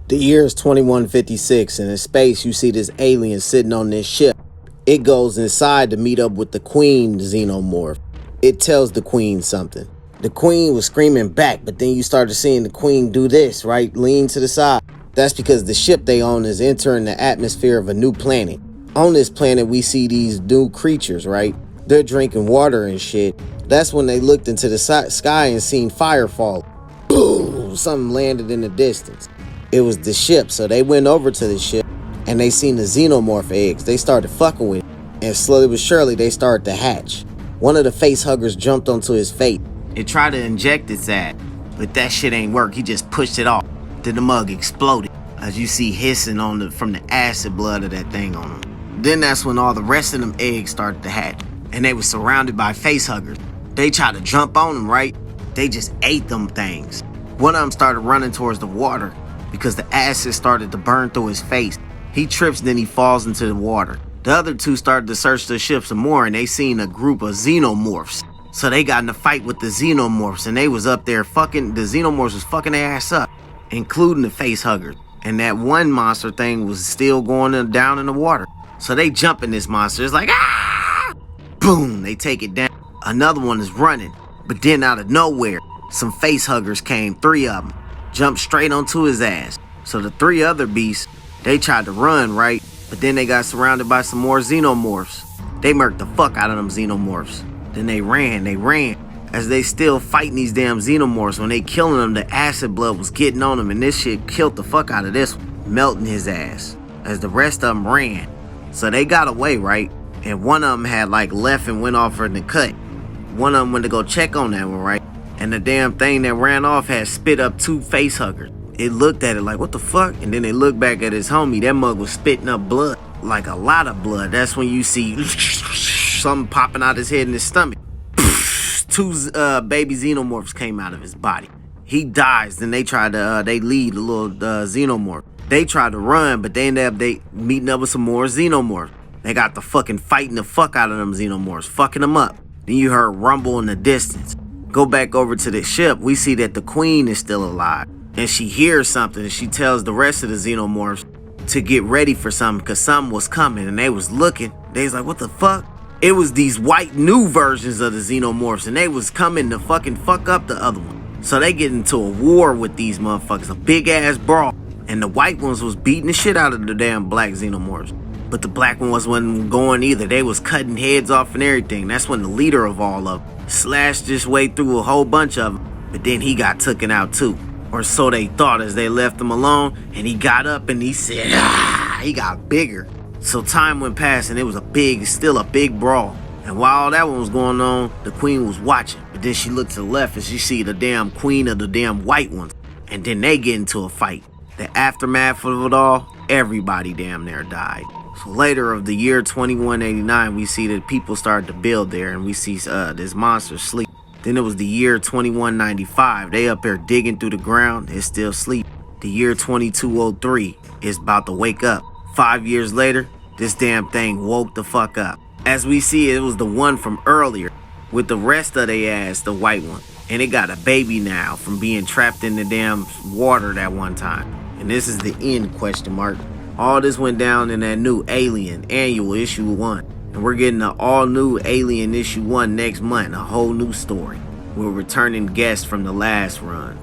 The year is 2156, and in space you see this alien sitting on this ship. It goes inside to meet up with the Queen Xenomorph. It tells the Queen something. The Queen was screaming back, but then you started seeing the Queen do this, right? Lean to the side. That's because the ship they own is entering the atmosphere of a new planet. On this planet we see these new creatures, right? They're drinking water and shit. That's when they looked into the sky and seen fire fall. Boom! Something landed in the distance. It was the ship, so they went over to the ship and they seen the Xenomorph eggs. They started fucking with it, and slowly but surely they started to hatch. One of the face huggers jumped onto his face. It tried to inject its ass, but that shit ain't work. He just pushed it off. Then the mug exploded, as you see hissing from the acid blood of that thing on him. Then that's when all the rest of them eggs started to hatch, and they were surrounded by face huggers. They tried to jump on them, right? They just ate them things. One of them started running towards the water because the acid started to burn through his face. He trips, then he falls into the water. The other two started to search the ship some more, and they seen a group of xenomorphs. So they got in a fight with the xenomorphs, and they was up there fucking, the xenomorphs was fucking their ass up, including the face huggers. And that one monster thing was still going down in the water. So they jump in this monster. It's like, ah! Boom, they take it down. Another one is running, but then out of nowhere, some face huggers came, 3 of them, jumped straight onto his ass. So the 3 other beasts, they tried to run, right? But then they got surrounded by some more xenomorphs. They murked the fuck out of them xenomorphs. Then they ran. As they still fighting these damn xenomorphs, when they killing them, the acid blood was getting on them, and this shit killed the fuck out of this one, melting his ass, as the rest of them ran. So they got away, right? And one of them had like left and went off in the cut. One of them went to go check on that one, right? And the damn thing that ran off had spit up 2 face huggers. It looked at it like, what the fuck? And then they looked back at his homie. That mug was spitting up blood, like a lot of blood. That's when you see something popping out his head and his stomach. 2 baby xenomorphs came out of his body. He dies. Then they tried to, they lead the little xenomorph. They tried to run, but they ended up meeting up with some more xenomorphs. They got the fucking fighting the fuck out of them xenomorphs, fucking them up. Then you heard rumble in the distance. Go back over to the ship. We see that the Queen is still alive, and she hears something, and she tells the rest of the xenomorphs to get ready for something, because something was coming. And they was looking. They was like, what the fuck? It was these white new versions of the xenomorphs, and they was coming to fucking fuck up the other one. So they get into a war with these motherfuckers, a big ass brawl. And the white ones was beating the shit out of the damn black xenomorphs. But the black one wasn't going either. They was cutting heads off and everything. That's when the leader of all of them slashed his way through a whole bunch of them. But then he got taken out too. Or so they thought, as they left him alone. And he got up and he said, ah, he got bigger. So time went past, and it was still a big brawl. And while all that one was going on, the Queen was watching. But then she looked to the left and she see the damn Queen of the damn white ones. And then they get into a fight. The aftermath of it all, everybody damn near died. So later of the year 2189, we see that people started to build there, and we see this monster sleep. Then it was the year 2195. They up there digging through the ground. It's still sleep. The year 2203 is about to wake up. 5 years later, this damn thing woke the fuck up. As we see, it was the one from earlier with the rest of their ass, the white one. And it got a baby now from being trapped in the damn water that one time. And this is the end, question mark. All this went down in that new Alien Annual Issue 1. And we're getting an all-new Alien Issue 1 next month, a whole new story. We're returning guests from the last run.